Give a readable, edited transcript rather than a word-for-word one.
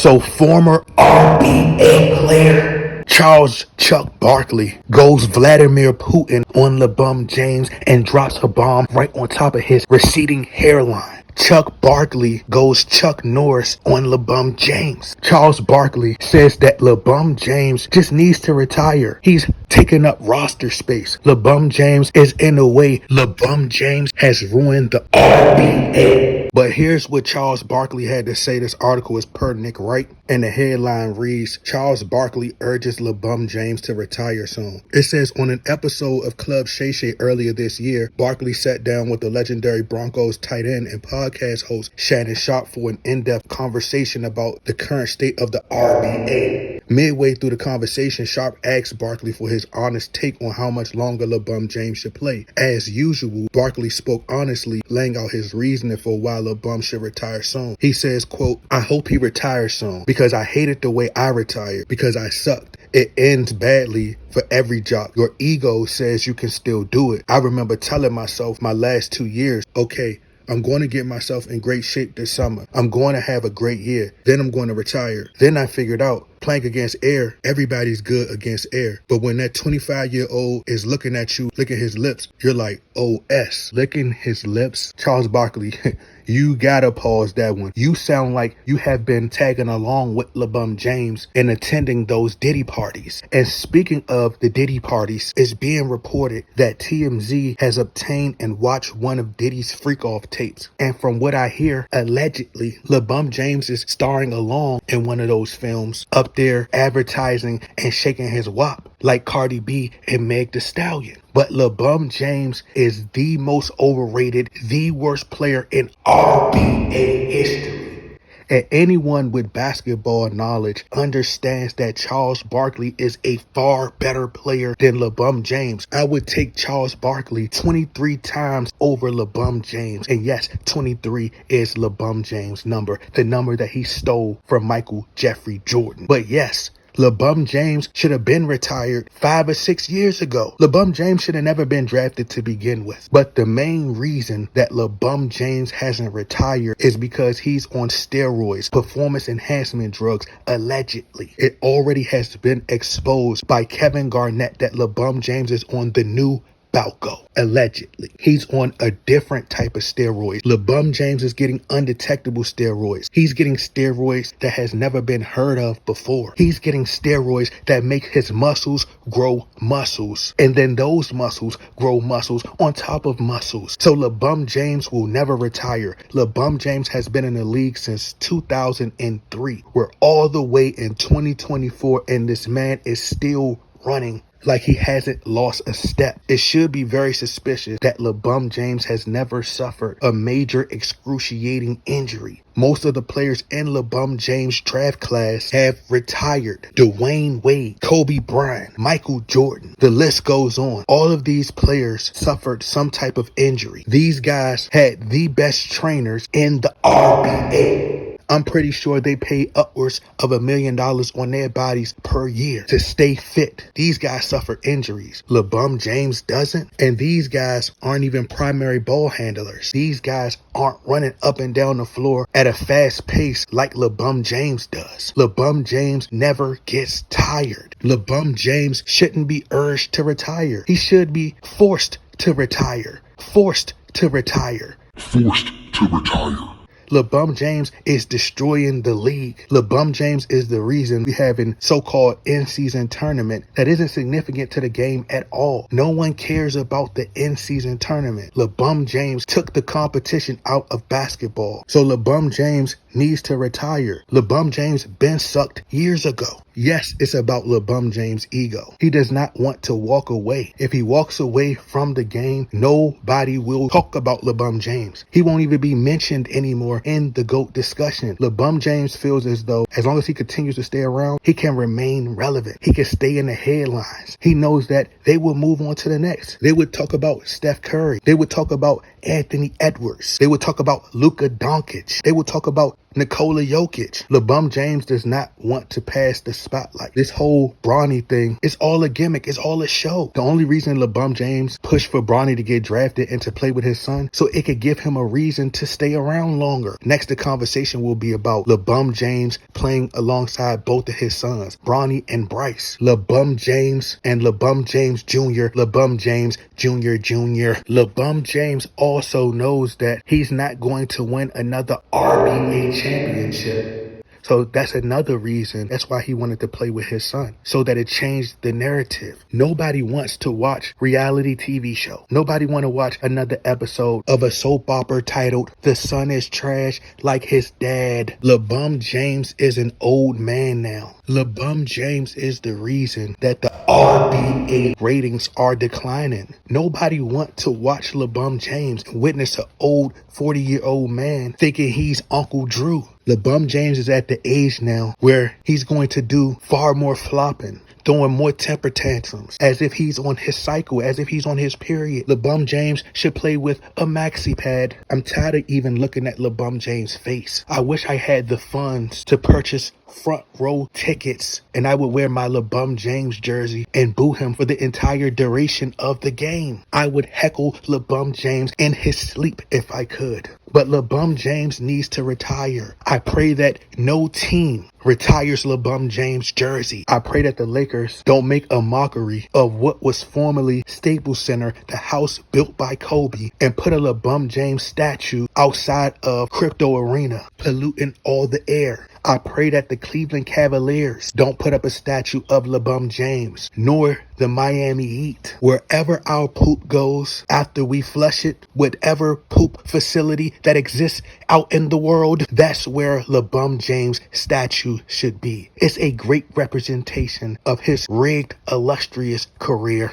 So former RBA player Charles Chuck Barkley goes Vladimir Putin on LeBron James and drops a bomb right on top of his receding hairline. Chuck Barkley goes Chuck Norris on LeBron James. Charles Barkley says that LeBron James just needs to retire. He's taking up roster space. LeBron James is in a way. LeBron James has ruined the RBA. But here's what Charles Barkley had to say. This article is per Nick Wright, and the headline reads, Charles Barkley urges LeBron James to retire soon. It says, on an episode of Club Shay earlier this year, Barkley sat down with the legendary Broncos tight end and podcast host Shannon Sharpe for an in-depth conversation about the current state of the RBA. Midway through the conversation, Sharpe asked Barkley for his honest take on how much longer LeBron James should play. As usual, Barkley spoke honestly, laying out his reasoning for why LeBron should retire soon. He says, quote, I hope he retires soon because I hated the way I retired because I sucked. It ends badly for every job. Your ego says you can still do it. I remember telling myself my last 2 years, okay, I'm going to get myself in great shape this summer. I'm going to have a great year. Then I'm going to retire. Then I figured out playing against air, everybody's good against air. But when that 25-year-old is looking at you, licking his lips, you're like, OS. Licking his lips? Charles Barkley, you gotta pause that one. You sound like you have been tagging along with LeBron James and attending those Diddy parties. And speaking of the Diddy parties, it's being reported that TMZ has obtained and watched one of Diddy's freak-off tapes. And from what I hear, allegedly, LeBron James is starring along in one of those films, up there advertising and shaking his wop like Cardi B and Meg Thee Stallion. But LeBron James is the most overrated, the worst player in RBA history. And anyone with basketball knowledge understands that Charles Barkley is a far better player than LeBron James. I would take Charles Barkley 23 times over LeBron James. And yes, 23 is LeBron James' number, the number that he stole from Michael Jeffrey Jordan. But yes, LeBron James should have been retired 5 or 6 years ago. LeBron James should have never been drafted to begin with. But the main reason that LeBron James hasn't retired is because he's on steroids, performance enhancement drugs, allegedly. It already has been exposed by Kevin Garnett that LeBron James is on the new Balco, allegedly. He's on a different type of steroid. LeBron James is getting undetectable steroids. He's getting steroids that has never been heard of before. He's getting steroids that make his muscles grow muscles. And then those muscles grow muscles on top of muscles. So LeBron James will never retire. LeBron James has been in the league since 2003. We're all the way in 2024 and this man is still running like he hasn't lost a step. It should be very suspicious that LeBron James has never suffered a major excruciating injury. Most of the players in LeBron James' draft class have retired. Dwayne Wade, Kobe Bryant, Michael Jordan, the list goes on. All of these players suffered some type of injury. These guys had the best trainers in the RBA. I'm pretty sure they pay upwards of $1 million on their bodies per year to stay fit. These guys suffer injuries. LeBron James doesn't. And these guys aren't even primary ball handlers. These guys aren't running up and down the floor at a fast pace like LeBron James does. LeBron James never gets tired. LeBron James shouldn't be urged to retire. He should be forced to retire. Forced to retire. Forced to retire. LeBron James is destroying the league. LeBron James is the reason we have a so-called in-season tournament that isn't significant to the game at all. No one cares about the in-season tournament. LeBron James took the competition out of basketball. So LeBron James needs to retire. LeBron James been sucked years ago. Yes, it's about LeBron James' ego. He does not want to walk away. If he walks away from the game, nobody will talk about LeBron James. He won't even be mentioned anymore in the GOAT discussion. LeBron James feels as though as long as he continues to stay around, he can remain relevant. He can stay in the headlines. He knows that they will move on to the next. They would talk about Steph Curry. They would talk about Anthony Edwards. They would talk about Luka Doncic. They would talk about Nikola Jokic. LeBron James does not want to pass the spotlight. This whole Bronny thing is all a gimmick. It's all a show. The only reason LeBron James pushed for Bronny to get drafted and to play with his son, so it could give him a reason to stay around longer. Next, the conversation will be about LeBron James playing alongside both of his sons, Bronny and Bryce. LeBron James and LeBron James Jr., LeBron James Jr. LeBron James also knows that he's not going to win another RBA championship. So that's another reason. That's why he wanted to play with his son, so that it changed the narrative. Nobody wants to watch reality TV show. Nobody want to watch another episode of a soap opera titled "The Son is Trash" like his dad. LeBron James is an old man now. LeBron James is the reason that the RBA ratings are declining. Nobody want to watch LeBron James and witness an old 40-year-old man thinking he's Uncle Drew. LeBron James is at the age now where he's going to do far more flopping, throwing more temper tantrums, as if he's on his cycle, as if he's on his period. LeBron James should play with a maxi pad. I'm tired of even looking at LeBron James' face. I wish I had the funds to purchase front row tickets, and I would wear my LeBron James jersey and boo him for the entire duration of the game. I would heckle LeBron James in his sleep if I could. But LeBron James needs to retire. I pray that no team retires LeBron James jersey. I pray that the Lakers don't make a mockery of what was formerly Staples Center, the house built by Kobe, and put a LeBron James statue outside of Crypto Arena, polluting all the air. I pray that the Cleveland Cavaliers don't put up a statue of LeBron James, nor the Miami Heat. Wherever our poop goes after we flush it, whatever poop facility that exists out in the world, that's where LeBron James' statue should be. It's a great representation of his rigged, illustrious career.